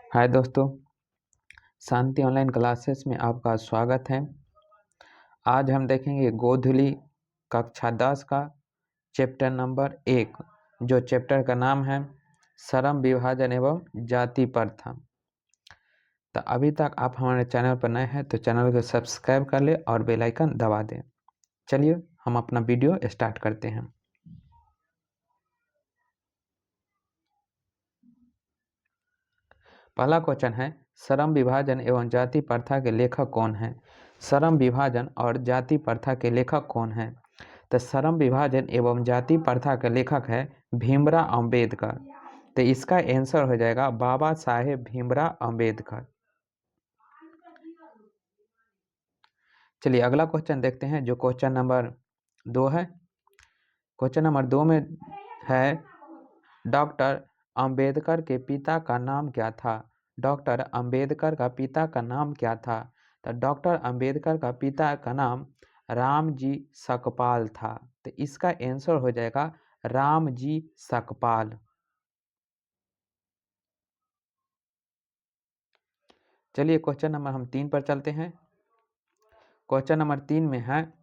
हाय दोस्तों, शांति online classes में आपका स्वागत है। आज हम देखेंगे गोधुली कक्षा 10 का चैप्टर नंबर 1, जो चैप्टर का नाम है श्रम विभाजन एवं जाति प्रथा। तो अभी तक आप हमारे चैनल पर नए हैं तो चैनल को सब्सक्राइब कर ले और बेल आइकन दबा दें। चलिए हम अपना वीडियो स्टार्ट करते हैं। पहला क्वेश्चन है, श्रम विभाजन एवं जाति प्रथा के लेखक कौन है? श्रम विभाजन और जाति प्रथा के लेखक कौन है? तो श्रम विभाजन एवं जाति प्रथा के लेखक है भीमराव अंबेडकर। तो इसका आंसर हो जाएगा बाबा साहेब भीमराव अंबेडकर। चलिए अगला क्वेश्चन देखते हैं, जो क्वेश्चन नंबर 2 है। क्वेश्चन नंबर 2 में है, डॉक्टर अंबेडकर के पिता का नाम क्या था? डॉक्टर अंबेडकर का पिता का नाम क्या था? तो डॉक्टर अंबेडकर का पिता का नाम रामजी सकपाल था। तो इसका आंसर हो जाएगा रामजी सकपाल। चलिए क्वेश्चन नंबर हम 3 पर चलते हैं। क्वेश्चन नंबर 3 में है,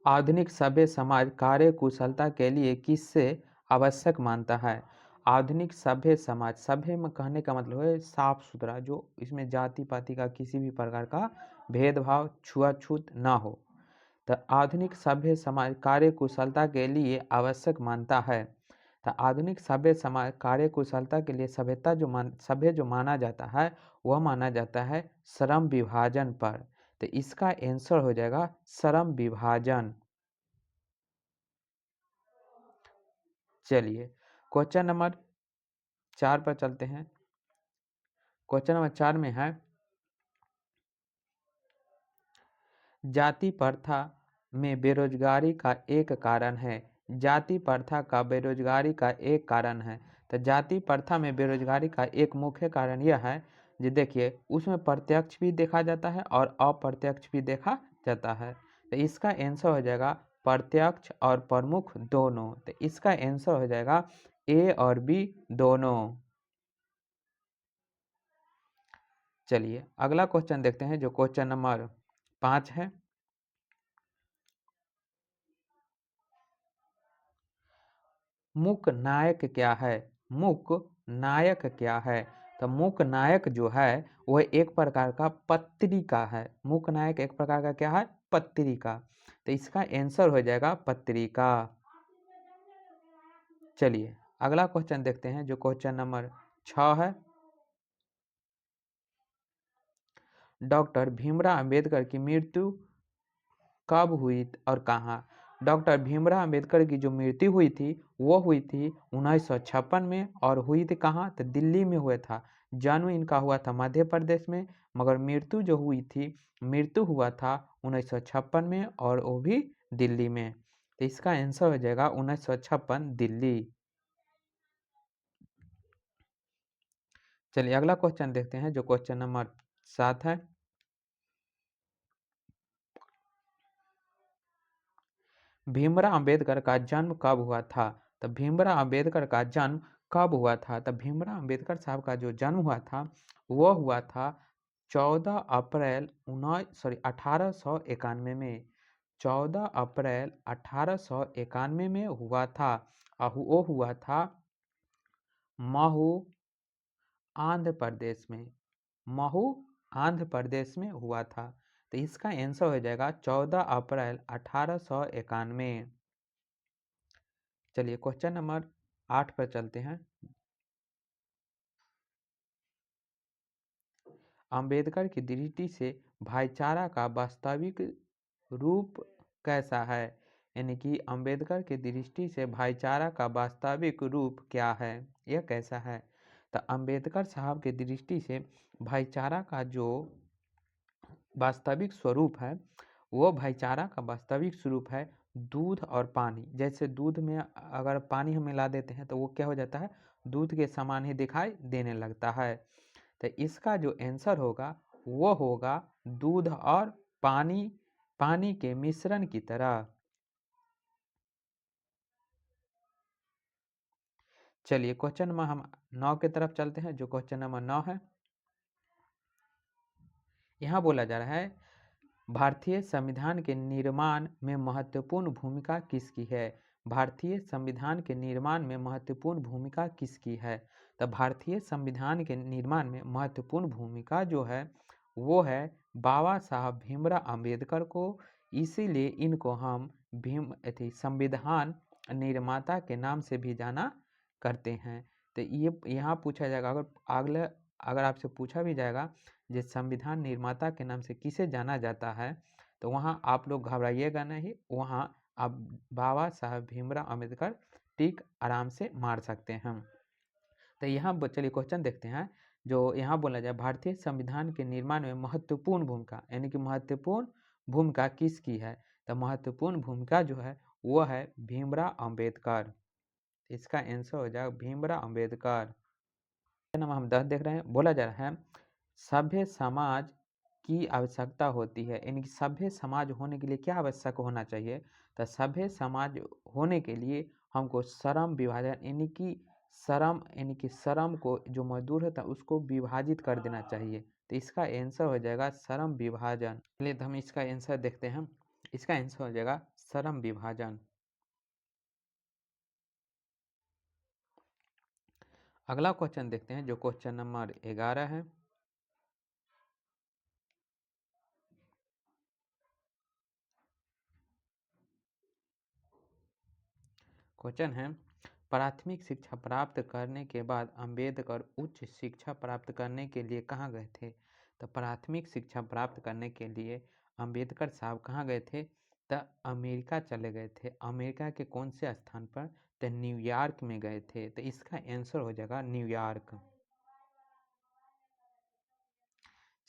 आधुनिक सभ्य समाज कार्य कुशलता के लिए किससे आवश्यक मानता है? आधुनिक सभ्य समाज, सभ्य में कहने का मतलब है साफ सुथरा, जो इसमें जाति पाति का किसी भी प्रकार का भेदभाव छुआछूत ना हो। तो आधुनिक सभ्य समाज कार्य कुशलता के लिए आवश्यक मानता है। तो आधुनिक सभ्य समाज कार्य कुशलता के लिए सभ्य जो माना जाता है वह माना जाता है श्रम विभाजन पर। तो इसका आंसर हो जाएगा श्रम विभाजन। चलिए क्वेश्चन नंबर 4 पर चलते हैं। क्वेश्चन नंबर 4 में है, जाति प्रथा में बेरोजगारी का एक कारण है। जाति प्रथा का बेरोजगारी का एक कारण है। तो जाति प्रथा में बेरोजगारी का एक मुख्य कारण यह है, जो देखिए उसमें प्रत्यक्ष भी देखा जाता है और अप्रत्यक्ष भी देखा जाता है। तो इसका आंसर हो जाएगा प्रत्यक्ष और प्रमुख दोनों। तो इसका आंसर हो जाएगा ए और बी दोनों। चलिए अगला क्वेश्चन देखते हैं, जो क्वेश्चन नंबर 5 है। मूक नायक क्या है? मूक नायक क्या है? तो मूक नायक जो है वह एक प्रकार का पत्रिका है। मूक नायक एक प्रकार का क्या है? पत्रिका। तो इसका आंसर हो जाएगा पत्रिका। चलिए अगला क्वेश्चन देखते हैं, जो क्वेश्चन नंबर 6 है। डॉक्टर भीमराव अंबेडकर की मृत्यु कब हुई और कहाँ? डॉक्टर भीमराव अंबेडकर की जो मृत्यु हुई थी वो हुई थी 1956 में, और हुई थी कहाँ? तो दिल्ली में हुआ था। जन्म इनका हुआ था मध्य प्रदेश में, मगर मृत्यु हुआ था 1956 में, और वो भी दिल्ली में। तो इसका आंसर हो जाएगा 1956 दिल्ली। चलिए अगला क्वेश्चन देखते हैं, जो क्वेश्चन नंबर 7 है। भीमराव अंबेडकर का जन्म कब हुआ था? तो भीमराव अंबेडकर का जन्म कब हुआ था? तो भीमराव अंबेडकर साहब का जो जन्म हुआ था वो हुआ था 14 अप्रैल 1891 में। 14 अप्रैल 1891 में हुआ था, और वो हुआ था महू आंध्र प्रदेश में। महू आंध्र प्रदेश में हुआ था। तो इसका आंसर हो जाएगा 14 अप्रैल 1891। चलिए क्वेश्चन नंबर 8 पर चलते हैं। अंबेडकर की दृष्टि से भाईचारा का वास्तविक रूप कैसा है? यानी कि अंबेडकर की दृष्टि से भाईचारा का वास्तविक रूप क्या है, यह कैसा है? तो अंबेडकर साहब की दृष्टि से भाईचारा का जो वास्तविक स्वरूप है, वो भाईचारा का वास्तविक स्वरूप है दूध और पानी। जैसे दूध में अगर पानी हम मिला देते हैं तो वो क्या हो जाता है? दूध के समान ही दिखाई देने लगता है। तो इसका जो आंसर होगा वो होगा दूध और पानी, पानी के मिश्रण की तरह। चलिए क्वेश्चन नंबर हम 9 की तरफ चलते हैं, जो क्वेश्चन नंबर 9 है। यहाँ बोला जा रहा है भारतीय संविधान के निर्माण में महत्वपूर्ण भूमिका किसकी है। भारतीय संविधान के निर्माण में महत्वपूर्ण भूमिका किसकी है। तो भारतीय संविधान के निर्माण में महत्वपूर्ण भूमिका जो है वो है बाबा साहब भीमराव अंबेडकर को। इसीलिए इनको हम संविधान निर्माता के नाम से भी जाना करते हैं। तो ये यहाँ पूछा जाएगा, अगर आपसे पूछा भी जाएगा जिस संविधान निर्माता के नाम से किसे जाना जाता है, तो वहाँ आप लोग घबराइएगा नहीं, वहाँ आप बाबा साहब भीमराव अंबेडकर टिक आराम से मार सकते हैं। तो यहाँ चलिए क्वेश्चन देखते हैं, जो यहाँ बोला जाए भारतीय संविधान के निर्माण में महत्वपूर्ण भूमिका, यानी कि महत्वपूर्ण भूमिका किसकी है। तो महत्वपूर्ण भूमिका जो है वो है भीमराव अंबेडकर। इसका आंसर हो जाएगा भीमराव अंबेडकर। नंबर हम 10 देख रहे हैं, बोला जा रहा है सभ्य समाज की आवश्यकता होती है, यानी कि सभ्य समाज होने के लिए क्या आवश्यक होना चाहिए। तो सभ्य समाज होने के लिए हमको श्रम विभाजन, यानी कि श्रम को जो मजदूर होता है उसको विभाजित कर देना चाहिए। तो इसका आंसर हो जाएगा श्रम विभाजन। चलिए तो हम इसका आंसर देखते हैं, इसका आंसर हो जाएगा श्रम विभाजन। अगला क्वेश्चन देखते हैं, जो क्वेश्चन नंबर 11 है। क्वेश्चन है प्राथमिक शिक्षा प्राप्त करने के बाद अंबेडकर उच्च शिक्षा प्राप्त करने के लिए कहाँ गए थे। तो प्राथमिक शिक्षा प्राप्त करने के लिए अंबेडकर साहब कहाँ गए थे। तो अमेरिका चले गए थे। अमेरिका के कौन से स्थान पर। तो न्यूयॉर्क में गए थे। तो इसका आंसर हो जाएगा न्यूयॉर्क।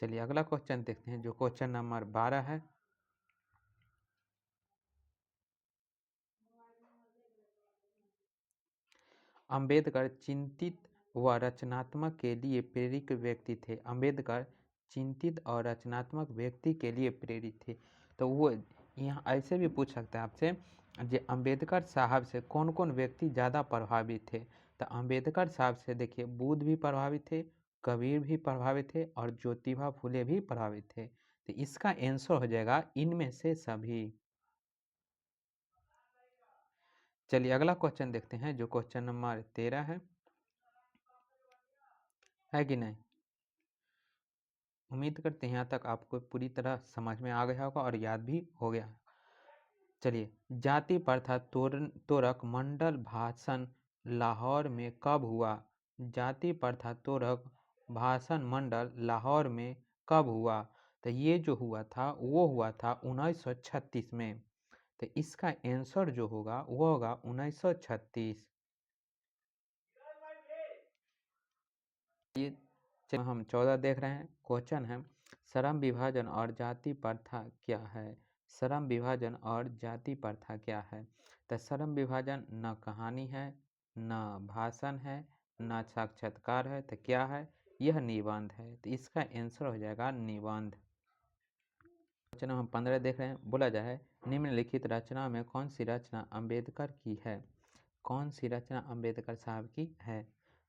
चलिए अगला क्वेश्चन देखते हैं, जो क्वेश्चन नंबर 12 है। अंबेडकर चिंतित व रचनात्मक के लिए प्रेरित व्यक्ति थे। अंबेडकर चिंतित और रचनात्मक व्यक्ति के लिए प्रेरित थे। तो वो यहाँ ऐसे भी पूछ सकते हैं आपसे, जो अंबेडकर साहब से कौन कौन व्यक्ति ज़्यादा प्रभावित थे। तो अंबेडकर साहब से देखिए बुद्ध भी प्रभावित थे, कबीर भी प्रभावित थे और ज्योतिबा फुले भी प्रभावित थे। तो इसका आंसर हो जाएगा इनमें से सभी। चलिए अगला क्वेश्चन देखते हैं, जो क्वेश्चन नंबर 13 है कि नहीं। उम्मीद करते हैं यहाँ तक आपको पूरी तरह समझ में आ गया होगा और याद भी हो गया। चलिए जाति प्रथा तोड़क मंडल भाषण लाहौर में कब हुआ। जाति प्रथा तोड़क भाषण मंडल लाहौर में कब हुआ। तो ये जो हुआ था वो हुआ था 1936 में। तो इसका आंसर जो होगा वो होगा 1936। ये हम 14 देख रहे हैं। क्वेश्चन है श्रम विभाजन और जाति प्रथा क्या है। श्रम विभाजन और जाति प्रथा क्या है। तो श्रम विभाजन न कहानी है, न भाषण है, न साक्षात्कार है। तो क्या है, यह निबंध है। तो इसका आंसर हो जाएगा निबंध। क्वेश्चन हम 15 देख रहे हैं, बोला जाए निम्नलिखित रचना में कौन सी रचना अंबेडकर की है। कौन सी रचना अंबेडकर साहब की है।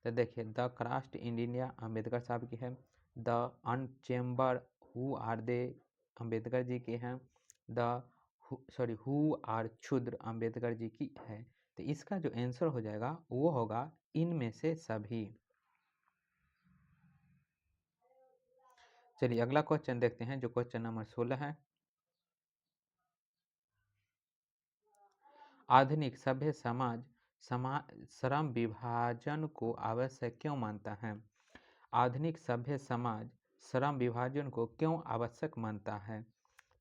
तो देखिए the caste in India Ambedkar साहब की है। द अनचेम्बर who are they Ambedkar ji की है। हु आर क्षुद्र अंबेडकर जी की है। तो इसका जो आंसर हो जाएगा वो होगा इनमें से सभी। चलिए अगला क्वेश्चन देखते हैं, जो क्वेश्चन नंबर 16 है। आधुनिक सभ्य समाज श्रम विभाजन को आवश्यक क्यों मानता है। आधुनिक सभ्य समाज श्रम विभाजन को क्यों आवश्यक मानता है।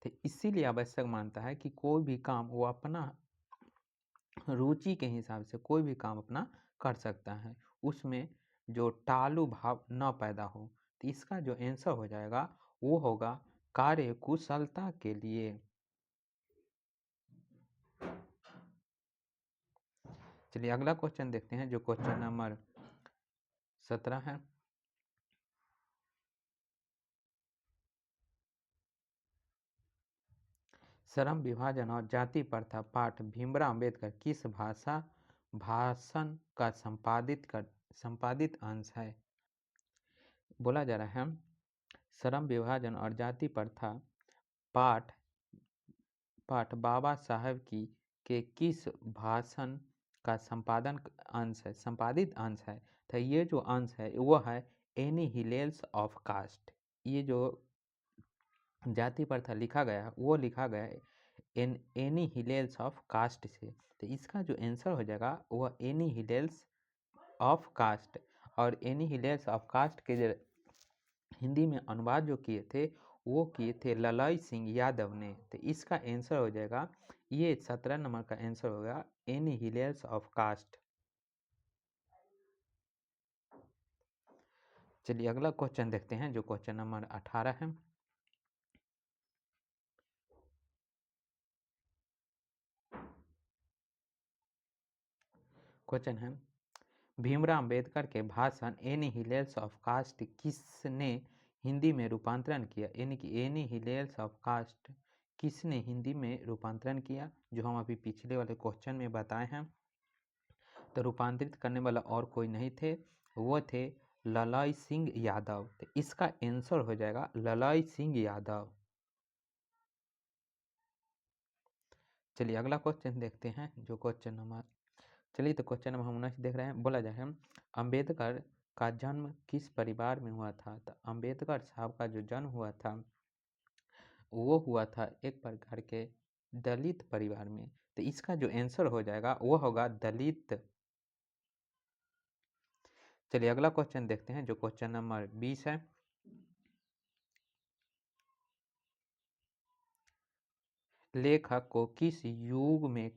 तो इसीलिए आवश्यक मानता है कि कोई भी काम वो अपना रुचि के हिसाब से कोई भी काम अपना कर सकता है, उसमें जो टालू भाव न पैदा हो। तो इसका जो आंसर हो जाएगा वो होगा कार्य कुशलता के लिए। चलिए अगला क्वेश्चन देखते हैं, जो क्वेश्चन नंबर 17 है। श्रम विभाजन और जाति प्रथा पाठ भीमराव अंबेडकर किस भाषा भाषण का संपादित अंश है। बोला जा रहा है श्रम विभाजन और जाति प्रथा पाठ बाबा साहब की के किस भाषण का संपादित अंश है। तो ये जो अंश है वो है एनिहिलेशन ऑफ कास्ट। ये जो जाति प्रथा लिखा गया वो लिखा गया है एनिहिलेशन ऑफ कास्ट से। तो इसका जो आंसर हो जाएगा वो एनिहिलेशन ऑफ कास्ट। और एनिहिलेशन ऑफ कास्ट के जो हिंदी में अनुवाद जो किए थे वो किए थे ललाई सिंह यादव ने। तो इसका आंसर हो जाएगा ये 17 नंबर का आंसर होगा एनिहिलेशन ऑफ कास्ट। चलिए अगला क्वेश्चन देखते हैं जो क्वेश्चन नंबर 18 है। क्वेश्चन है भीमराव अंबेडकर के भाषण एनिहिलेशन ऑफ कास्ट किसने हिंदी में रूपांतरण किया। यानी कि एनिहिलेशन ऑफ कास्ट किसने हिंदी में रूपांतरण किया, जो हम अभी पिछले वाले क्वेश्चन में बताए हैं। तो रूपांतरित करने वाला और कोई नहीं थे, वो थे ललाई सिंह यादव। तो इसका आंसर हो जाएगा ललाई सिंह यादव। चलिए अगला क्वेश्चन देखते हैं जो क्वेश्चन नंबर चलिए तो क्वेश्चन नंबर हम 19 देख रहे हैं। बोला जाए है अंबेडकर का जन्म किस परिवार में हुआ था। तो अंबेडकर साहब का जो जन्म हुआ था वो हुआ था एक प्रकार के दलित परिवार में। तो इसका जो आंसर हो जाएगा वो होगा दलित। चलिए अगला क्वेश्चन देखते हैं जो क्वेश्चन नंबर 20 है। लेखक को किस युग में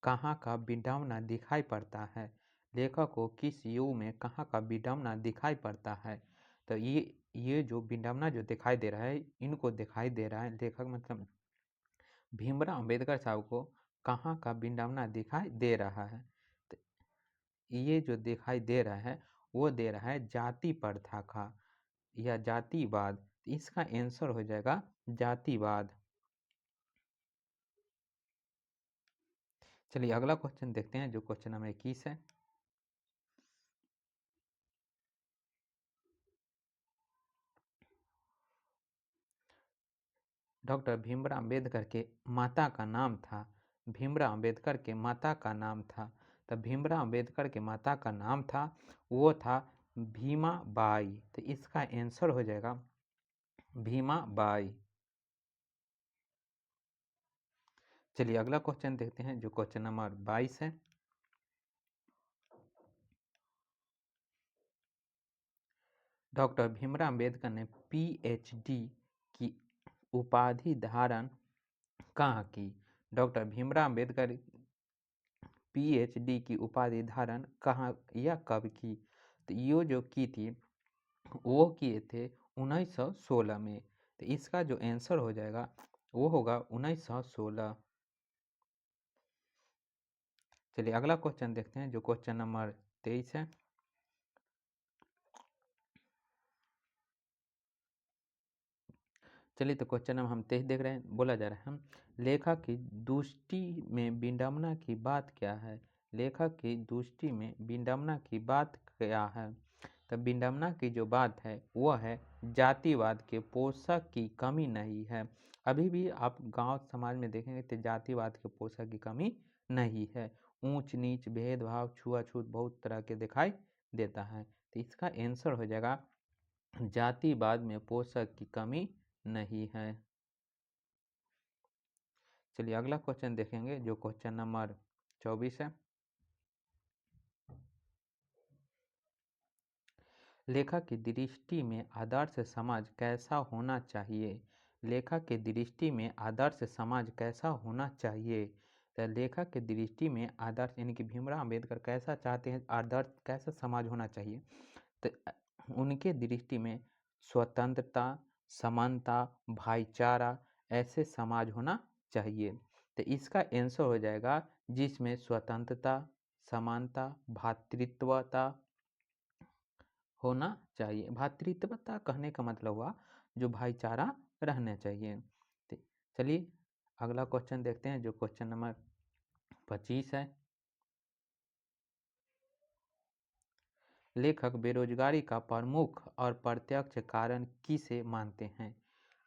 कहाँ का विडंबना दिखाई पड़ता है। लेखक को किस युग में कहाँ का विडंबना दिखाई पड़ता है। तो ये जो विडंबना जो दिखाई दे रहा है इनको दिखाई दे रहा है लेखक मतलब भीमराव अंबेडकर साहब को कहाँ का विडंबना दिखाई दे रहा है। तो ये जो दिखाई दे रहा है वो दे रहा है जाति प्रथा का या जातिवाद। इसका आंसर हो जाएगा जातिवाद। चलिए अगला क्वेश्चन देखते हैं जो क्वेश्चन नंबर 21 है। डॉक्टर भीमराव अंबेडकर के माता का नाम था। भीमराव अंबेडकर के माता का नाम था। तो भीमराव अंबेडकर के माता का नाम था वो था भीमा बाई। तो इसका आंसर हो जाएगा भीमा बाई। चलिए अगला क्वेश्चन देखते हैं जो क्वेश्चन नंबर 22 है। डॉक्टर भीमराव अंबेडकर ने पीएचडी की उपाधि धारण कहाँ की। डॉक्टर भीमराव अंबेडकर पीएचडी की उपाधि धारण कहाँ या कब की। तो ये जो की थी वो किए थे 1916 में। तो इसका जो आंसर हो जाएगा वो होगा 1916। चलिए अगला क्वेश्चन देखते हैं जो क्वेश्चन नंबर 23 है। चलिए तो क्वेश्चन नंबर हम 23 देख रहे हैं। बोला जा रहा है लेखक की दृष्टि में विडंबना की बात क्या है। लेखक की दृष्टि में विडंबना की बात क्या है। तो विडंबना की जो बात है वो है जातिवाद के पोषक की कमी नहीं है। अभी भी आप गांव समाज में देखेंगे तो जातिवाद के पोषक की कमी नहीं है। ऊंच नीच भेदभाव छुआछूत बहुत तरह के दिखाई देता है। तो इसका आंसर हो जाएगा जातिवाद में पोषक की कमी नहीं है। चलिए अगला क्वेश्चन देखेंगे जो क्वेश्चन नंबर 24 है। लेखक की दृष्टि में आदर्श समाज कैसा होना चाहिए। लेखक की दृष्टि में आदर्श समाज कैसा होना चाहिए। तो लेखक की दृष्टि में आदर्श यानी कि भीमराव अंबेडकर कैसा चाहते हैं आदर्श कैसा समाज होना चाहिए। तो उनके दृष्टि में स्वतंत्रता समानता भाईचारा ऐसे समाज होना चाहिए। तो इसका आंसर हो जाएगा जिसमें स्वतंत्रता समानता भ्रातृत्वता होना चाहिए। भ्रातृत्वता कहने का मतलब हुआ जो भाईचारा रहना चाहिए। तो चलिए अगला क्वेश्चन देखते हैं जो क्वेश्चन नंबर 25 है। लेखक बेरोजगारी का प्रमुख और प्रत्यक्ष कारण किसे मानते हैं?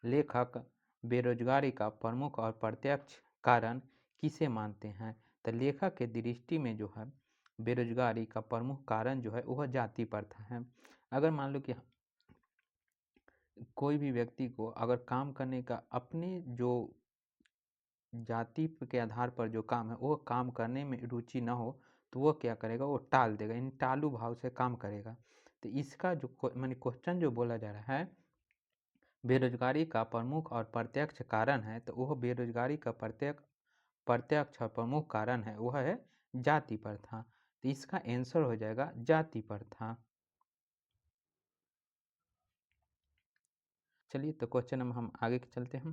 लेखक बेरोजगारी का प्रमुख और प्रत्यक्ष कारण किसे मानते हैं? तो लेखक के दृष्टि में जो है बेरोजगारी का प्रमुख कारण जो है वह जाति प्रथा है। अगर मान लो कि कोई भी व्यक्ति को अगर काम करने का अपने जो जाति के आधार पर जो काम है वो काम करने में रुचि ना हो तो वो क्या करेगा, वो टाल देगा, इन टालू भाव से काम करेगा। तो इसका जो माने क्वेश्चन जो बोला जा रहा है बेरोजगारी का प्रमुख और प्रत्यक्ष कारण है, तो वह बेरोजगारी का प्रत्यक्ष और प्रमुख कारण है वह है जाति प्रथा। तो इसका आंसर हो जाएगा जाति प्रथा। चलिए तो क्वेश्चन नंबर हम आगे चलते हैं।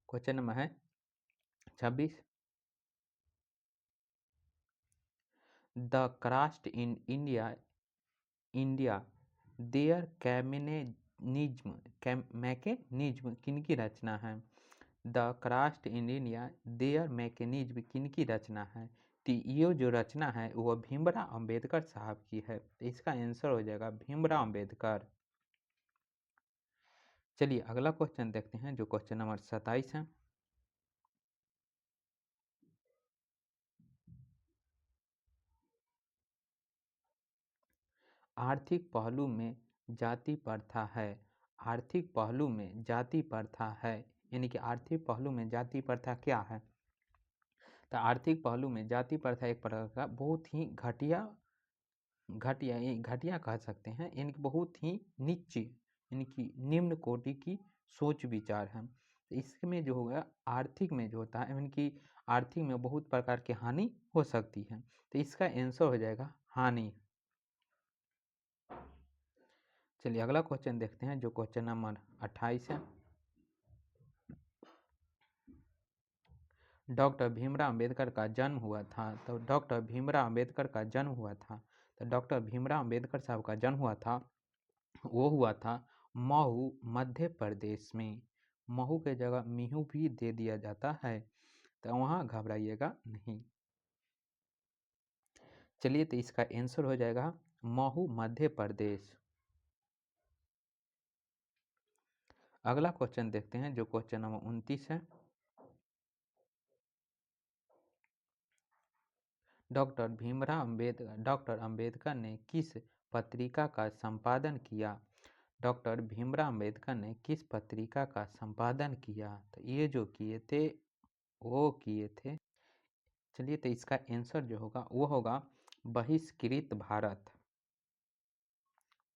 क्वेश्चन नंबर है 26। The caste in India their mechanism किनकी रचना है? The caste in India their mechanism किनकी रचना है? तो ये जो रचना है वह भीमराव अंबेडकर साहब की है। तो इसका आंसर हो जाएगा भीमराव अंबेडकर। चलिए अगला क्वेश्चन देखते हैं जो क्वेश्चन नंबर 27 है। आर्थिक पहलू में जाति प्रथा है। आर्थिक पहलू में जाति प्रथा है, यानी कि आर्थिक पहलू में जाति प्रथा क्या है? तो आर्थिक पहलू में जाति प्रथा एक प्रकार का बहुत ही घटिया कह सकते हैं, यानी कि बहुत ही नीचे यानी कि निम्न कोटि की सोच विचार है। तो इसमें जो होगा आर्थिक में जो होता है यानी कि आर्थिक में बहुत प्रकार की हानि हो सकती है। तो इसका आंसर हो जाएगा हानि। चलिए अगला क्वेश्चन देखते हैं जो क्वेश्चन नंबर 28 है। डॉक्टर भीमराव अंबेडकर का जन्म हुआ था। तो डॉक्टर भीमराव अंबेडकर का जन्म हुआ था, तो डॉक्टर भीमराव अंबेडकर साहब का जन्म हुआ था, वो हुआ था महू मध्य प्रदेश में। महू के जगह मिहू भी दे दिया जाता है, तो वहाँ घबराइएगा नहीं। चलिए तो इसका आंसर हो जाएगा महू मध्य प्रदेश। अगला क्वेश्चन देखते हैं जो क्वेश्चन नंबर 29 है। डॉक्टर अंबेडकर ने किस पत्रिका का संपादन किया? डॉक्टर भीमराव अंबेडकर ने किस पत्रिका का संपादन किया? तो ये जो किए थे वो किए थे, चलिए तो इसका आंसर जो होगा वो होगा बहिष्कृत भारत।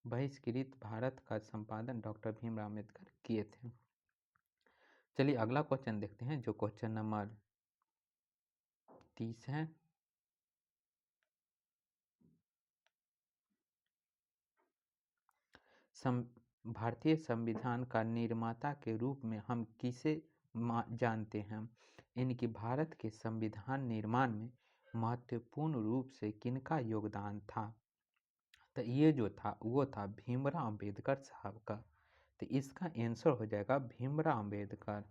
बहिष्कृत भारत का संपादन डॉक्टर भीमराव अंबेडकर किए थे। चलिए अगला क्वेश्चन देखते हैं जो क्वेश्चन नंबर 30 है। भारतीय संविधान का निर्माता के रूप में हम किसे जानते हैं? इनकी भारत के संविधान निर्माण में महत्वपूर्ण रूप से किनका योगदान था? तो ये जो था वो था भीमराव अंबेडकर साहब का। तो इसका आंसर हो जाएगा भीमराव अंबेडकर।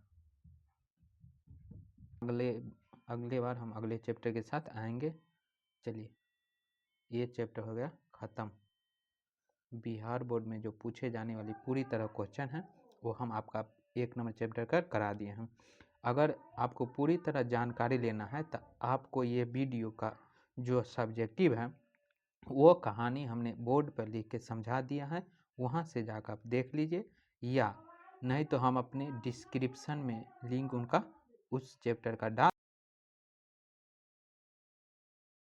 अगले बार हम अगले चैप्टर के साथ आएंगे। चलिए ये चैप्टर हो गया ख़त्म। बिहार बोर्ड में जो पूछे जाने वाली पूरी तरह क्वेश्चन है वो हम आपका 1 नंबर चैप्टर करा दिए हैं। अगर आपको पूरी तरह जानकारी लेना है तो आपको ये वीडियो का जो सब्जेक्टिव है वो कहानी हमने बोर्ड पर लिख के समझा दिया है, वहाँ से जाकर आप देख लीजिए, या नहीं तो हम अपने डिस्क्रिप्शन में लिंक उनका उस चैप्टर का डाल